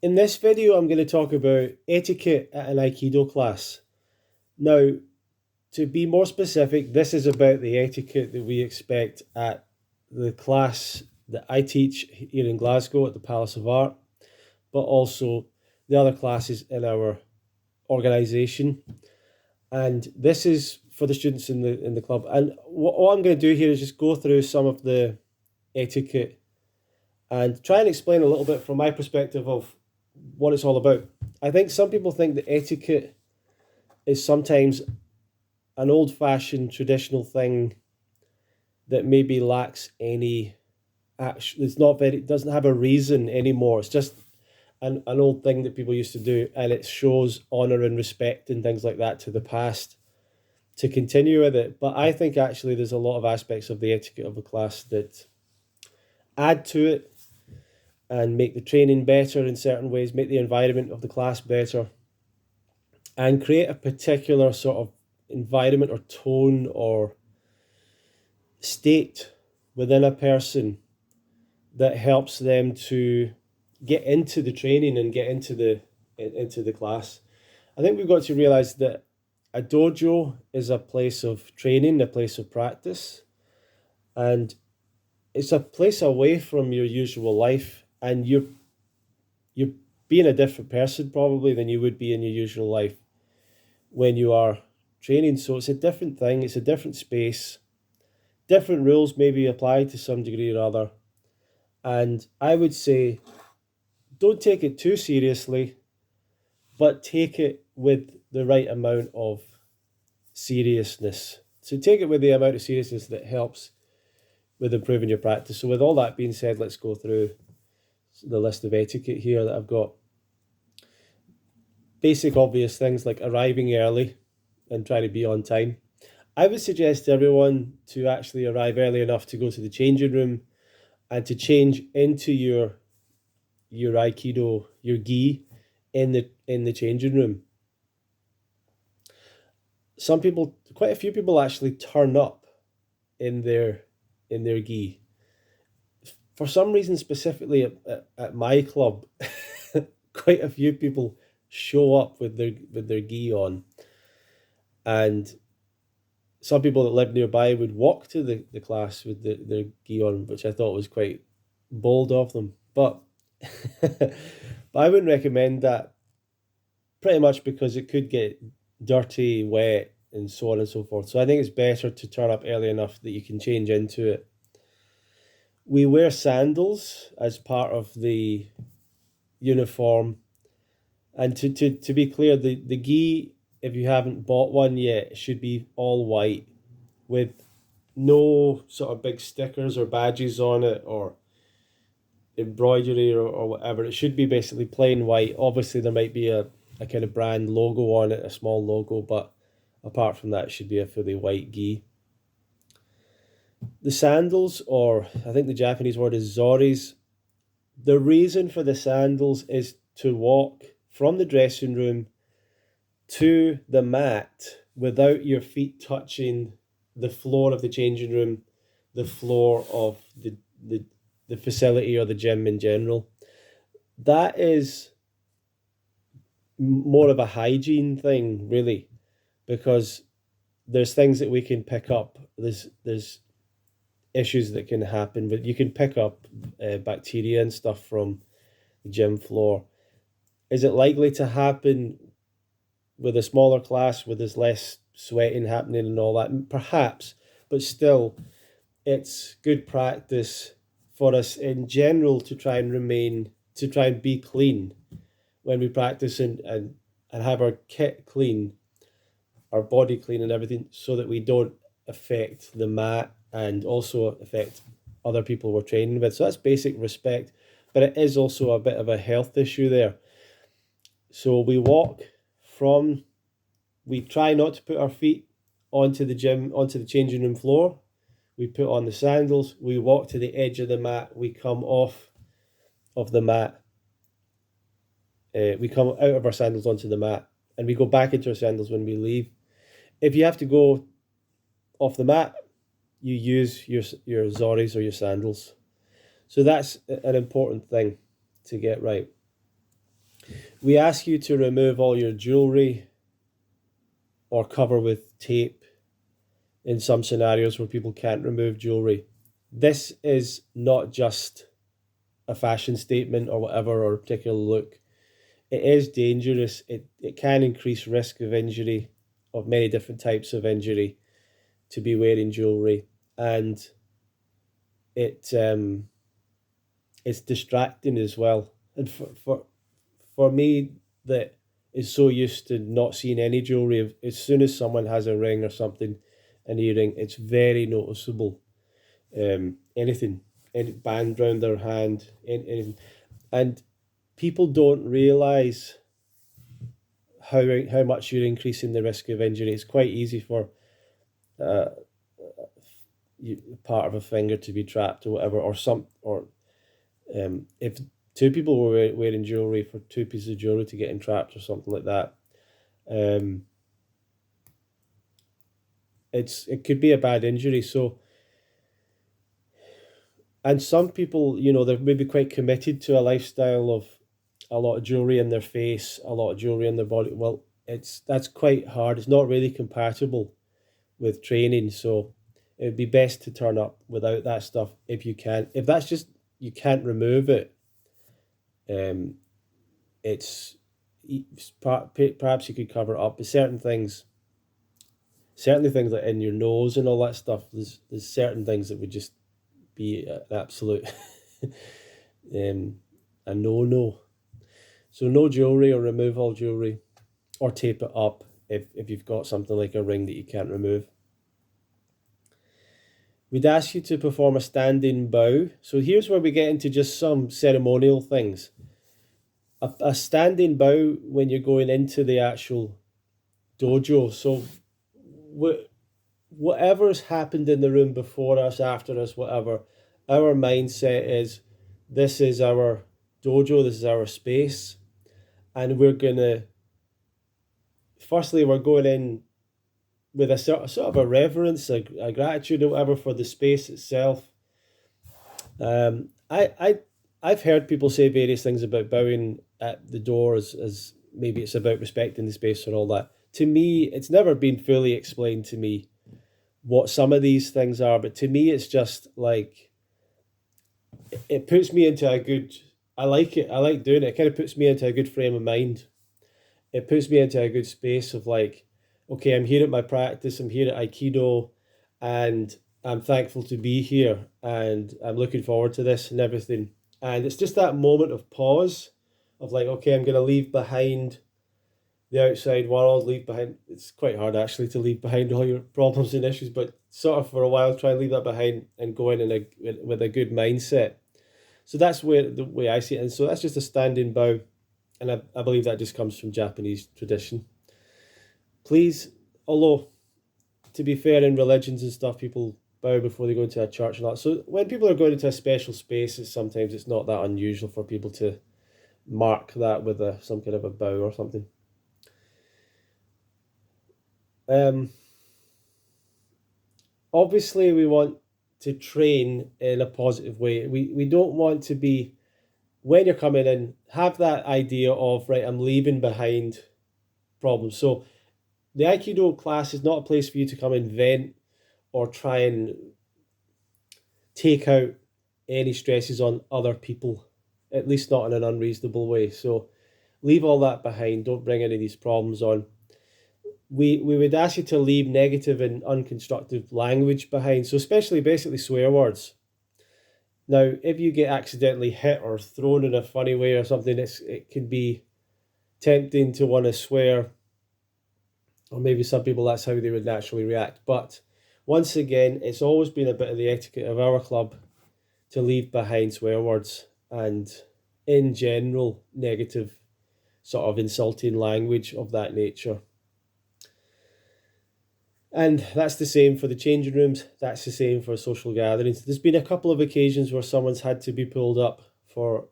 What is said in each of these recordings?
In this video, I'm going to talk about etiquette at an Aikido class. Now, to be more specific, this is about the etiquette that we expect at the class that I teach here in Glasgow at the Palace of Art, but also the other classes in our organisation. And this is for the students in the club. And what I'm going to do here is just go through some of the etiquette and try and explain a little bit from my perspective of what it's all about. I think some people think that etiquette is sometimes an old-fashioned traditional thing that maybe lacks any action. It's not very, it doesn't have a reason anymore. It's just an old thing that people used to do, and it shows honor and respect and things like that to the past to continue with it. But I think actually there's a lot of aspects of the etiquette of a class that add to it and make the training better in certain ways, make the environment of the class better, and create a particular sort of environment or tone or state within a person that helps them to get into the training and get into the class. I think we've got to realize that a dojo is a place of training, a place of practice, and it's a place away from your usual life, and you're being a different person probably than you would be in your usual life when you are training. So it's a different thing, it's a different space, different rules maybe apply to some degree or other. And I would say don't take it too seriously, but take it with the right amount of seriousness. So take it with the amount of seriousness that helps with improving your practice. So with all that being said, let's go through the list of etiquette here that I've got. Basic obvious things like arriving early and trying to be on time. I would suggest to everyone to actually arrive early enough to go to the changing room and to change into your Aikido, your gi in the changing room. Some people, quite a few people actually turn up in their gi. For some reason, specifically at my club, quite a few people show up with their gi on, and some people that live nearby would walk to the class with their gi on, which I thought was quite bold of them. But but I wouldn't recommend that, pretty much because it could get dirty, wet, and so on and so forth. So I think it's better to turn up early enough that you can change into it. We wear sandals as part of the uniform. And to be clear, the gi, if you haven't bought one yet, should be all white with no sort of big stickers or badges on it or embroidery or whatever. It should be basically plain white. Obviously, there might be a kind of brand logo on it, a small logo, but apart from that, it should be a fully white gi. The sandals, or I think the Japanese word is zoris, the reason for the sandals is to walk from the dressing room to the mat without your feet touching the floor of the changing room, the floor of the facility or the gym in general. That is more of a hygiene thing, really, because there's things that we can pick up. There's issues that can happen, but you can pick up bacteria and stuff from the gym floor. Is it likely to happen with a smaller class, with there's less sweating happening and all that? Perhaps, but still, it's good practice for us in general to try and be clean when we practice and have our kit clean, our body clean and everything, so that we don't affect the mat and also affect other people we're training with. So that's basic respect, but it is also a bit of a health issue there. So we try not to put our feet onto the changing room floor. We put on the sandals, we walk to the edge of the mat, we come off of the mat, we come out of our sandals onto the mat, and we go back into our sandals when we leave. If you have to go off the mat, you use your zoris or your sandals. So that's an important thing to get right. We ask you to remove all your jewelry or cover with tape in some scenarios where people can't remove jewelry. This is not just a fashion statement or whatever, or a particular look. It is dangerous. It can increase risk of injury, of many different types of injury, to be wearing jewelry. And it it's distracting as well. And for me, that is so used to not seeing any jewelry, as soon as someone has a ring or something, an earring, it's very noticeable. Anything, any band round their hand, anything, and people don't realise how much you're increasing the risk of injury. It's quite easy for uh, part of a finger to be trapped or whatever, or if two people were wearing jewelry, for two pieces of jewelry to get entrapped or something like that, um, it could be a bad injury. So, and some people, they're maybe quite committed to a lifestyle of a lot of jewelry in their face, a lot of jewelry in their body. Well, that's quite hard. It's not really compatible with training, so it would be best to turn up without that stuff if you can. If that's just you can't remove it, um, it's perhaps you could cover it up. But certain things, certainly things like in your nose and all that stuff, there's certain things that would just be an absolute um, a no. So no jewelry, or remove all jewelry, or tape it up if you've got something like a ring that you can't remove. We'd ask you to perform a standing bow. So here's where we get into just some ceremonial things. A standing bow when you're going into the actual dojo. So whatever's happened in the room before us, after us, whatever, our mindset is, this is our dojo, this is our space, and we're gonna, firstly, we're going in with a sort of a reverence, a gratitude or whatever for the space itself. I've heard people say various things about bowing at the door as maybe it's about respecting the space and all that. To me, it's never been fully explained to me what some of these things are, but to me, it's just like it puts me into a good. I like it. I like doing it. It kind of puts me into a good frame of mind. It puts me into a good space of like, okay, I'm here at my practice. I'm here at Aikido, and I'm thankful to be here, and I'm looking forward to this and everything. And it's just that moment of pause, of like, okay, I'm going to leave behind the outside world, leave behind. It's quite hard actually to leave behind all your problems and issues, but sort of for a while, try and leave that behind and go in with a good mindset. So that's where the way I see it. And so that's just a standing bow. And I believe that just comes from Japanese tradition. Please, although to be fair, in religions and stuff, people bow before they go into a church and that. So when people are going into a special space, sometimes it's not that unusual for people to mark that with some kind of a bow or something. Um, Obviously, we want to train in a positive way. We don't want to be, when you're coming in, have that idea of, right, I'm leaving behind problems. So the Aikido class is not a place for you to come and vent or try and take out any stresses on other people, at least not in an unreasonable way. So leave all that behind. Don't bring any of these problems on. We would ask you to leave negative and unconstructive language behind. So especially basically swear words. Now, if you get accidentally hit or thrown in a funny way or something, it can be tempting to want to swear, or maybe some people that's how they would naturally react. But once again, it's always been a bit of the etiquette of our club to leave behind swear words and, in general, negative, sort of insulting language of that nature. And that's the same for the changing rooms. That's the same for social gatherings. There's been a couple of occasions where someone's had to be pulled up for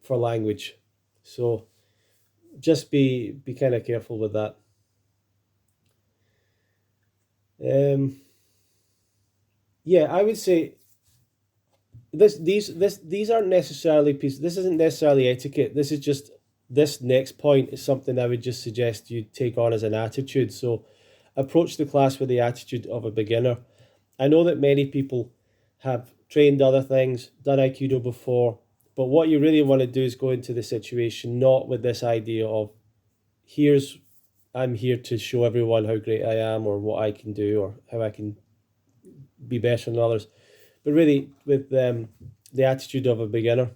language. So just be kind of careful with that. Yeah, I would say these aren't necessarily pieces. This isn't necessarily etiquette. This is just this next point is something I would just suggest you take on as an attitude. So approach the class with the attitude of a beginner. I know that many people have trained other things, done Aikido before, but what you really want to do is go into the situation not with this idea of here's I'm here to show everyone how great I am or what I can do or how I can be better than others, but really with the attitude of a beginner.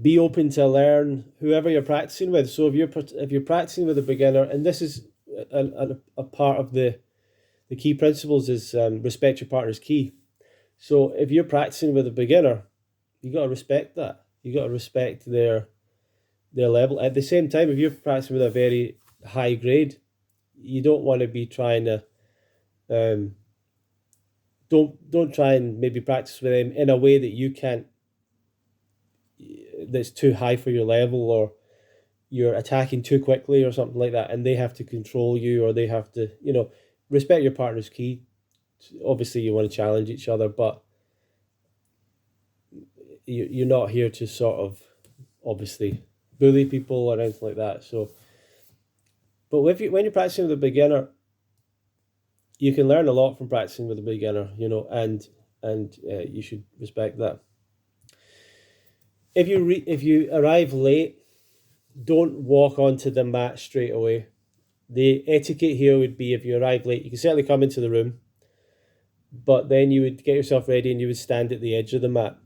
Be open to learn whoever you're practicing with. So if you're practicing with a beginner, and this is a part of the key principles is respect your partner's key. So if you're practicing with a beginner, you got to respect that. You got to respect their level. At the same time, if you're practicing with a very high grade, you don't want to be trying to don't try and maybe practice with them in a way that you can't that's too high for your level, or you're attacking too quickly or something like that, and they have to control you, or they have to respect your partner's key. Obviously you want to challenge each other, but you're not here to sort of obviously bully people or anything like that. So but when you're practicing with a beginner, you can learn a lot from practicing with a beginner, and you should respect that. If you arrive late, don't walk onto the mat straight away. The etiquette here would be, if you arrive late, you can certainly come into the room, but then you would get yourself ready and you would stand at the edge of the mat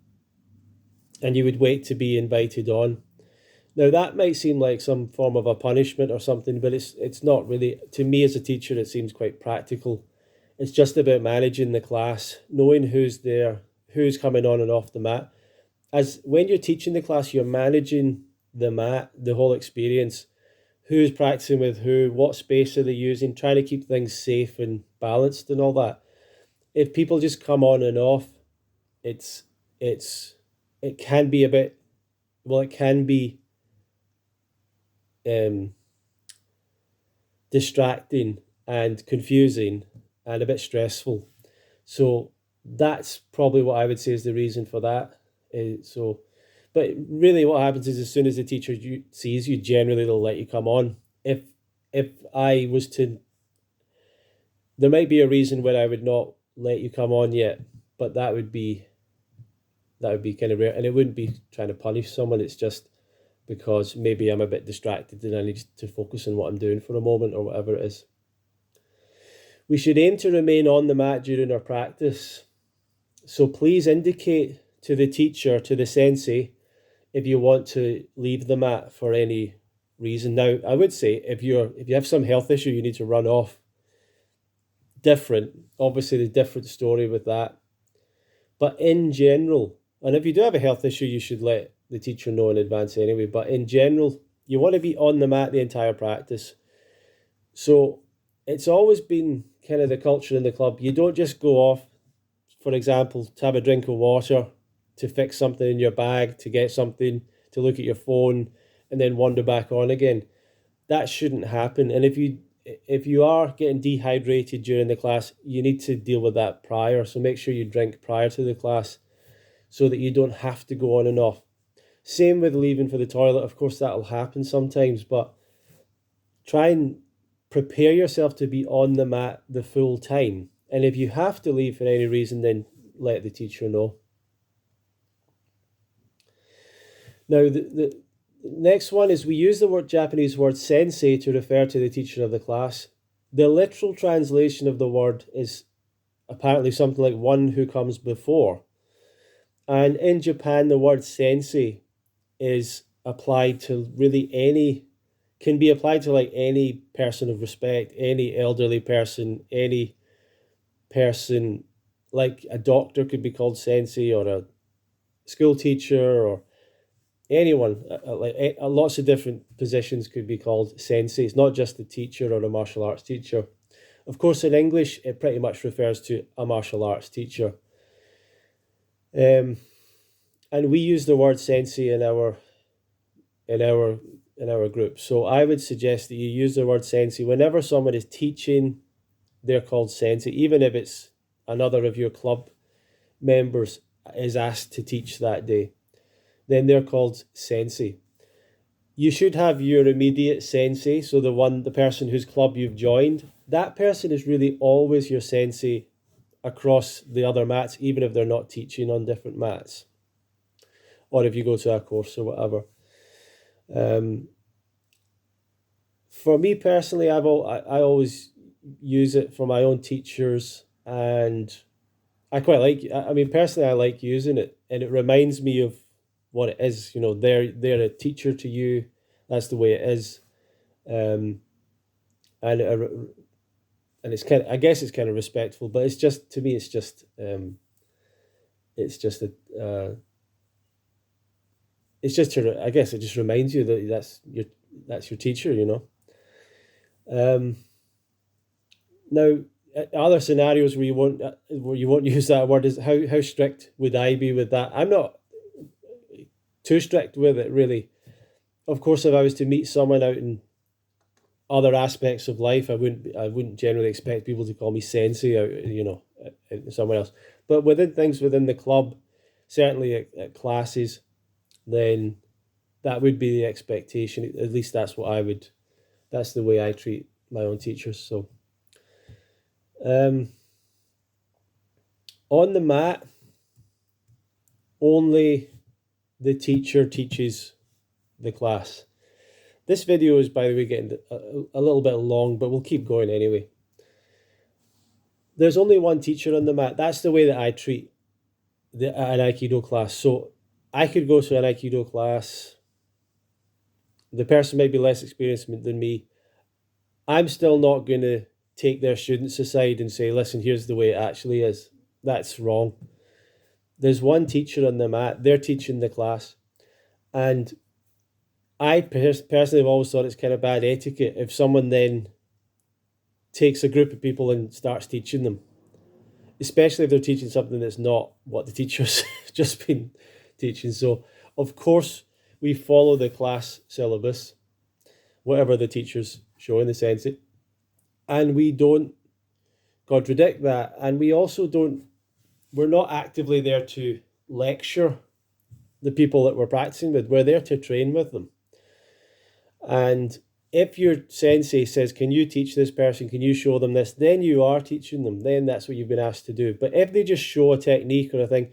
and you would wait to be invited on. Now that might seem like some form of a punishment or something, but it's not really. To me as a teacher, it seems quite practical. It's just about managing the class, knowing who's there, who's coming on and off the mat. As when you're teaching the class, you're managing the mat, the whole experience. Who's practicing with who, what space are they using, trying to keep things safe and balanced and all that. If people just come on and off, it's it can be a bit, well, it can be distracting and confusing and a bit stressful. So that's probably what I would say is the reason for that. But really, what happens is as soon as the teacher sees you, generally they'll let you come on. If I was to, there might be a reason where I would not let you come on yet, but that would be kind of rare, and it wouldn't be trying to punish someone. It's just because maybe I'm a bit distracted and I need to focus on what I'm doing for a moment or whatever it is. We should aim to remain on the mat during our practice. So please indicate to the teacher, to the sensei, if you want to leave the mat for any reason. Now, I would say if you have some health issue, you need to run off. Different, obviously, the different story with that. But in general, and if you do have a health issue, you should let the teacher know in advance anyway. But in general, you want to be on the mat the entire practice. So it's always been kind of the culture in the club. You don't just go off, for example, to have a drink of water, to fix something in your bag, to get something, to look at your phone, and then wander back on again. That shouldn't happen. And if you are getting dehydrated during the class, you need to deal with that prior. So make sure you drink prior to the class so that you don't have to go on and off. Same with leaving for the toilet. Of course, that'll happen sometimes, but try and prepare yourself to be on the mat the full time. And if you have to leave for any reason, then let the teacher know. Now, the next one is we use the Japanese word sensei to refer to the teacher of the class. The literal translation of the word is apparently something like one who comes before. And in Japan, the word sensei is applied to can be applied to like any person of respect, any elderly person, any person, like a doctor could be called sensei, or a school teacher, or anyone. Lots of different positions could be called sensei. It's not just the teacher or a martial arts teacher. Of course, in English, it pretty much refers to a martial arts teacher. And we use the word sensei in our group. So I would suggest that you use the word sensei whenever someone is teaching. They're called sensei, even if it's another of your club members. is asked to teach that day. Then they're called sensei. You should have your immediate sensei, so the person whose club you've joined. That person is really always your sensei across the other mats, even if they're not teaching on different mats, or if you go to a course or whatever. For me personally, I always use it for my own teachers, and I quite like. I mean, personally, I like using it, and it reminds me of what it is. You know, they're a teacher to you. That's the way it is, and it's kind of, I guess it's kind of respectful, but it's just, to me, it's just a it's just to, I guess it just reminds you that that's your teacher, you know. Now, other scenarios where you won't use that word is how strict would I be with that? I'm not too strict with it, really. Of course, if I was to meet someone out in other aspects of life, I wouldn't generally expect people to call me sensei out, you know, somewhere else. But within things within the club, certainly at classes, then that would be the expectation. At least that's the way I treat my own teachers. So, on the mat, only the teacher teaches the class. This video is, by the way, getting a little bit long, but we'll keep going anyway. There's only one teacher on the mat. That's the way that I treat an Aikido class. So I could go to an Aikido class. The person might be less experienced than me. I'm still not going to take their students aside and say, listen, here's the way it actually is. That's wrong. There's one teacher on the mat. They're teaching the class. And I personally have always thought it's kind of bad etiquette if someone then takes a group of people and starts teaching them, especially if they're teaching something that's not what the teacher's just been teaching. So, of course, we follow the class syllabus, whatever the teacher's showing, the sensei, and we don't contradict that. And we also we're not actively there to lecture the people that we're practicing with. We're there to train with them. And if your sensei says, can you teach this person, can you show them this, then you are teaching them. Then that's what you've been asked to do. But if they just show a technique or a thing,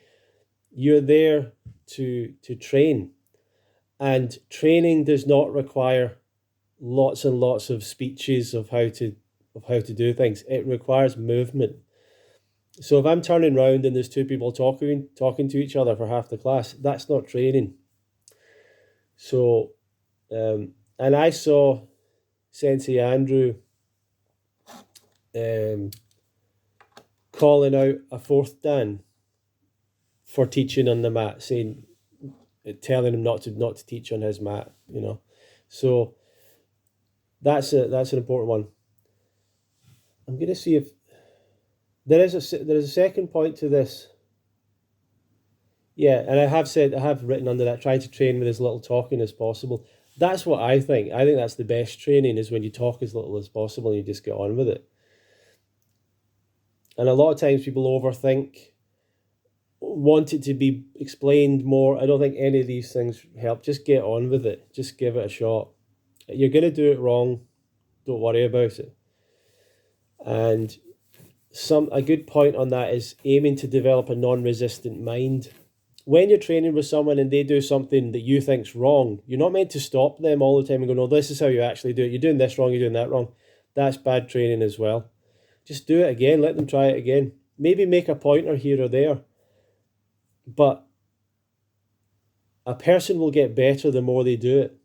you're there to train. And training does not require lots and lots of speeches of how to do things. It requires movement. So if I'm turning around and there's two people talking to each other for half the class, that's not training. So, and I saw Sensei Andrew calling out a fourth Dan for teaching on the mat, telling him not to teach on his mat, you know. So that's an important one. I'm going to see if there is a second point to this. Yeah, and I have written under that, try to train with as little talking as possible. That's what I think. I think that's the best training, is when you talk as little as possible and you just get on with it. And a lot of times people overthink, want it to be explained more. I don't think any of these things help. Just get on with it. Just give it a shot. You're going to do it wrong. Don't worry about it. And a good point on that is aiming to develop a non-resistant mind. When you're training with someone and they do something that you think's wrong, you're not meant to stop them all the time and go, no, this is how you actually do it. You're doing this wrong, you're doing that wrong. That's bad training as well. Just do it again. Let them try it again. Maybe make a pointer here or there. But a person will get better the more they do it.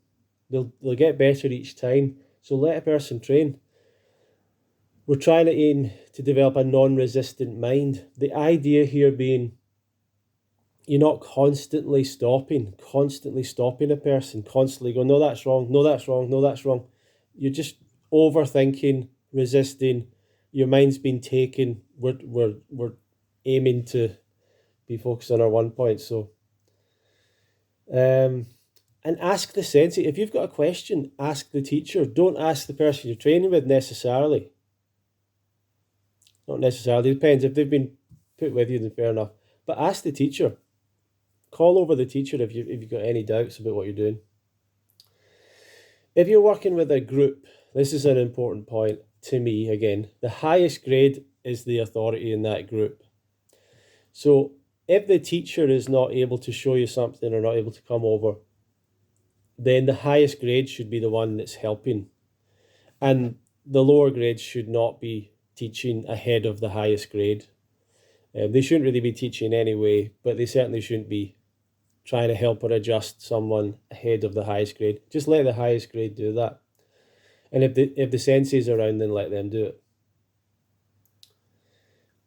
They'll get better each time. So let a person train. We're trying to aim to develop a non-resistant mind. The idea here being, you're not constantly stopping a person, constantly going, no, that's wrong, no, that's wrong, no, that's wrong. You're just overthinking, resisting. Your mind's been taken. We're aiming to be focused on our one point. So, and ask the sensei. If you've got a question, ask the teacher. Don't ask the person you're training with necessarily. Not necessarily. It depends. If they've been put with you, then fair enough. But ask the teacher. Call over the teacher if you've got any doubts about what you're doing. If you're working with a group, this is an important point to me again. The highest grade is the authority in that group. So if the teacher is not able to show you something or not able to come over, then the highest grade should be the one that's helping. And the lower grades should not be teaching ahead of the highest grade. They shouldn't really be teaching anyway, but they certainly shouldn't be trying to help or adjust someone ahead of the highest grade. Just let the highest grade do that. And if the sensei's around, then let them do it.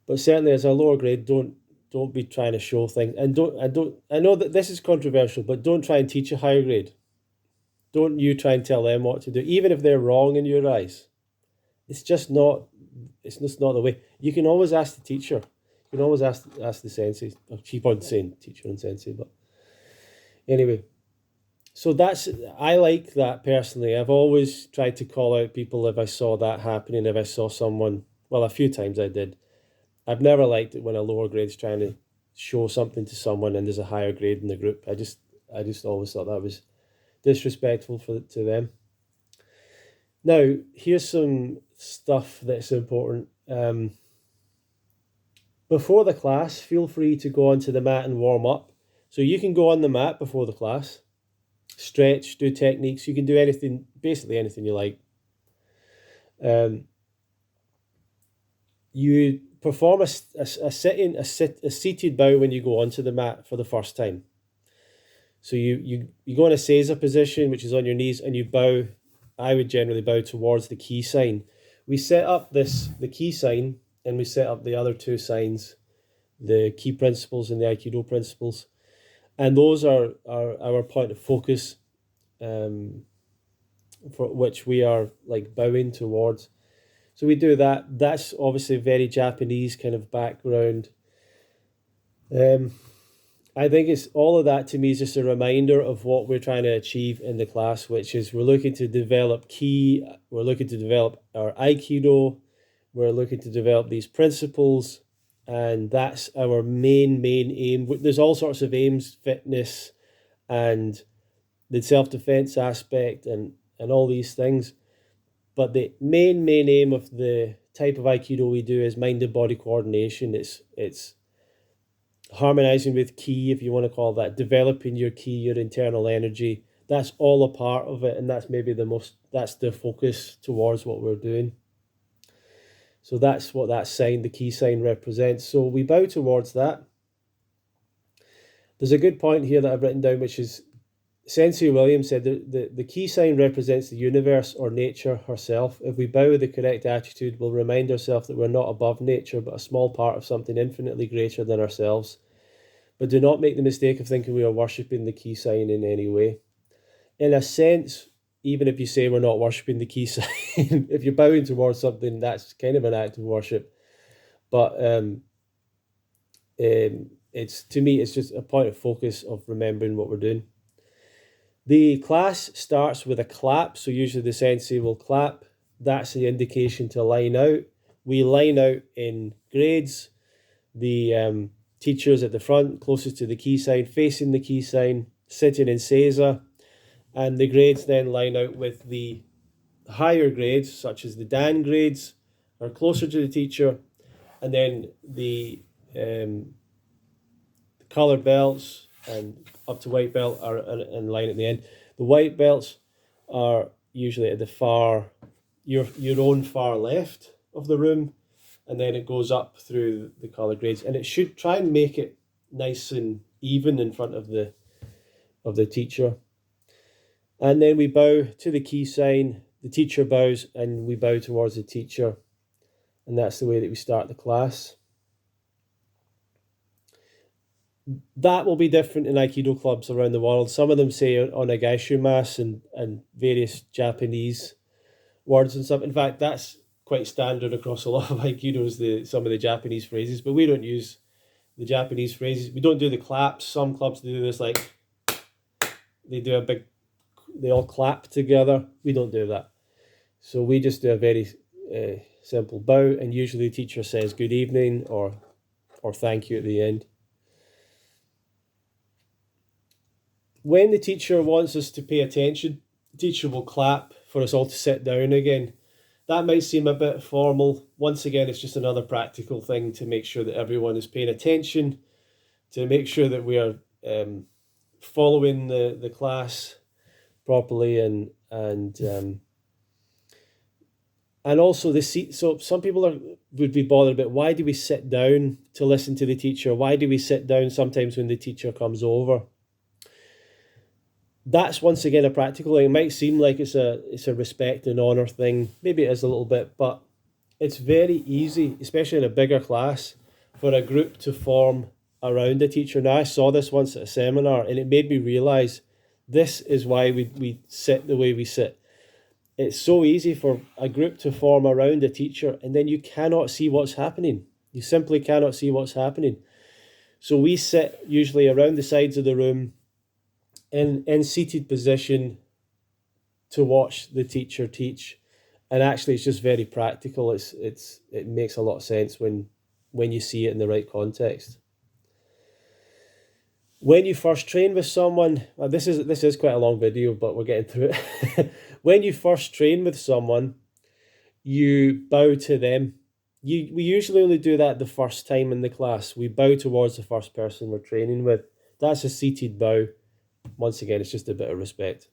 But certainly as a lower grade, don't be trying to show things. And I know that this is controversial, but don't try and teach a higher grade. Don't you try and tell them what to do, even if they're wrong in your eyes. It's just not the way. You can always ask the teacher. You can always ask the sensei. I keep on saying teacher and sensei, but anyway. So I like that personally. I've always tried to call out people if I saw that happening, if I saw someone, well, a few times I did. I've never liked it when a lower grade's trying to show something to someone and there's a higher grade in the group. I just always thought that was disrespectful to them. Now, here's some stuff that's important. Before the class, feel free to go onto the mat and warm up. So you can go on the mat before the class, stretch, do techniques. You can do anything, basically anything you like. You perform a seated bow when you go onto the mat for the first time. So you go in a seiza position, which is on your knees, and you bow. I would generally bow towards the key sign. We set up the key sign, and we set up the other two signs, the key principles and the Aikido principles. And those are our point of focus, for which we are like bowing towards. So we do that. That's obviously very Japanese kind of background. I think it's all of that to me is just a reminder of what we're trying to achieve in the class, which is we're looking to develop ki, we're looking to develop our Aikido, we're looking to develop these principles, and that's our main aim. There's all sorts of aims, fitness, and the self-defense aspect, and all these things. But the main aim of the type of Aikido we do is mind and body coordination. It's harmonizing with ki, if you want to call that, developing your ki, your internal energy. That's all a part of it, and that's maybe that's the focus towards what we're doing. So that's what that sign, the key sign, represents. So we bow towards that. There's a good point here that I've written down, which is Sensei Williams said that the key sign represents the universe or nature herself. If we bow with the correct attitude, we'll remind ourselves that we're not above nature, but a small part of something infinitely greater than ourselves. But do not make the mistake of thinking we are worshipping the key sign in any way. In a sense, even if you say we're not worshipping the key sign, if you're bowing towards something, that's kind of an act of worship. But it's, to me, it's just a point of focus of remembering what we're doing. The class starts with a clap, so usually the sensei will clap. That's the indication to line out. We line out in grades. The teachers at the front, closest to the key sign, facing the key sign, sitting in seiza, and the grades then line out with the higher grades, such as the Dan grades, are closer to the teacher, and then the coloured belts and up to white belt are in line at the end. The white belts are usually at the far, your own far left of the room, and then it goes up through the coloured grades, and it should try and make it nice and even in front of the teacher. And then we bow to the key sign, the teacher bows, and we bow towards the teacher, and that's the way that we start the class. That will be different in Aikido clubs around the world. Some of them say onegaishu mas and various Japanese words and stuff. In fact, that's quite standard across a lot of Aikidos, some of the Japanese phrases, but we don't use the Japanese phrases. We don't do the claps. Some clubs do this, like, they all clap together. We don't do that. So we just do a very simple bow, and usually the teacher says good evening or thank you at the end. When the teacher wants us to pay attention, the teacher will clap for us all to sit down again. That might seem a bit formal. Once again, it's just another practical thing to make sure that everyone is paying attention, to make sure that we are following the class properly, and also the seat. So some people would be bothered about, why do we sit down to listen to the teacher? Why do we sit down sometimes when the teacher comes over? That's once again a practical thing. It might seem like it's a respect and honor thing. Maybe it is a little bit, but it's very easy, especially in a bigger class, for a group to form around a teacher. Now, I saw this once at a seminar, and it made me realize this is why we sit the way we sit. It's so easy for a group to form around a teacher, and then you cannot see what's happening. You simply cannot see what's happening. So we sit usually around the sides of the room in seated position to watch the teacher teach. And actually, it's just very practical. It makes a lot of sense when you see it in the right context. When you first train with someone, this is quite a long video, but we're getting through it. When you first train with someone, you bow to them. We usually only do that the first time in the class. We bow towards the first person we're training with. That's a seated bow. Once again, it's just a bit of respect.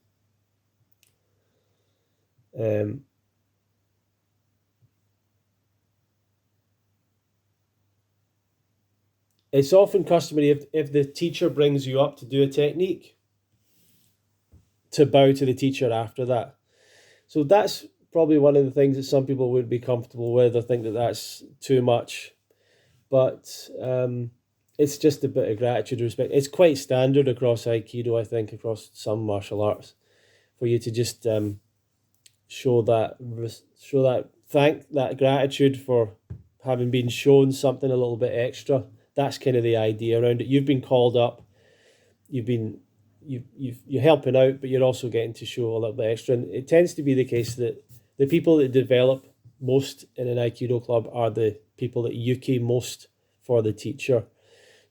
It's often customary, if the teacher brings you up to do a technique, to bow to the teacher after that. So that's probably one of the things that some people would be comfortable with. I think that that's too much. But it's just a bit of gratitude and respect. It's quite standard across Aikido, I think, across some martial arts, for you to just show that gratitude for having been shown something a little bit extra. That's kind of the idea around it. You've been called up, you're helping out, but you're also getting to show a little bit extra. And it tends to be the case that the people that develop most in an Aikido club are the people that yuki most for the teacher.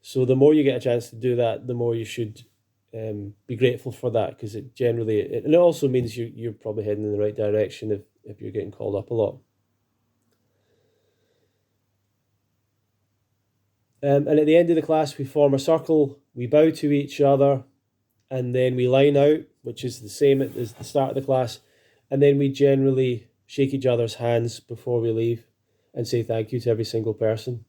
So the more you get a chance to do that, the more you should be grateful for that, because it generally, and it also means you're probably heading in the right direction if you're getting called up a lot. And at the end of the class, we form a circle, we bow to each other, and then we line out, which is the same as the start of the class, and then we generally shake each other's hands before we leave and say thank you to every single person.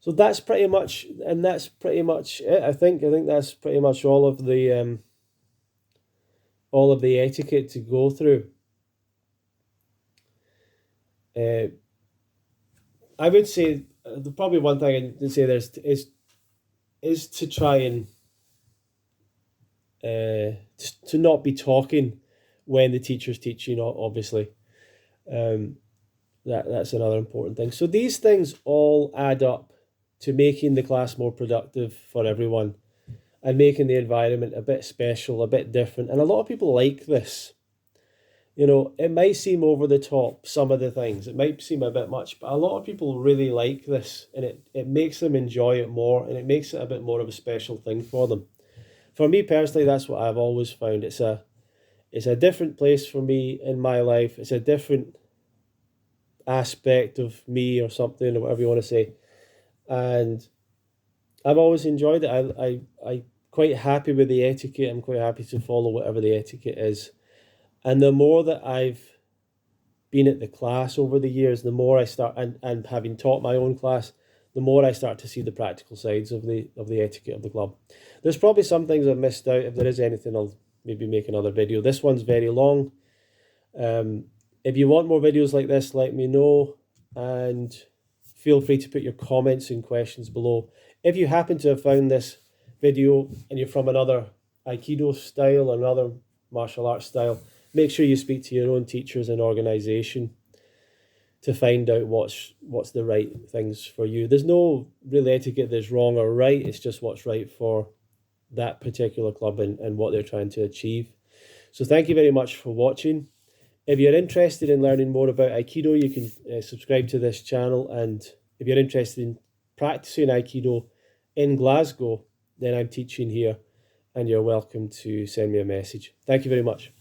So that's pretty much it. I think that's pretty much all of the etiquette to go through. I would say probably one thing I didn't say there is to try and to not be talking when the teacher's teaching, obviously. That's another important thing. So these things all add up to making the class more productive for everyone and making the environment a bit special, a bit different. And a lot of people like this. It might seem over the top, some of the things. It might seem a bit much, but a lot of people really like this, and it makes them enjoy it more, and it makes it a bit more of a special thing for them. For me personally, that's what I've always found. It's a different place for me in my life. It's a different aspect of me or something, or whatever you want to say. And I've always enjoyed it. I'm quite happy with the etiquette. I'm quite happy to follow whatever the etiquette is. And the more that I've been at the class over the years, the more I start, and having taught my own class, the more I start to see the practical sides of the etiquette of the club. There's probably some things I've missed out. If there is anything, I'll maybe make another video. This one's very long. If you want more videos like this, let me know, and feel free to put your comments and questions below. If you happen to have found this video and you're from another Aikido style or another martial arts style, make sure you speak to your own teachers and organisation to find out what's the right things for you. There's no real etiquette that's wrong or right. It's just what's right for that particular club and what they're trying to achieve. So thank you very much for watching. If you're interested in learning more about Aikido, you can subscribe to this channel. And if you're interested in practicing Aikido in Glasgow, then I'm teaching here, and you're welcome to send me a message. Thank you very much.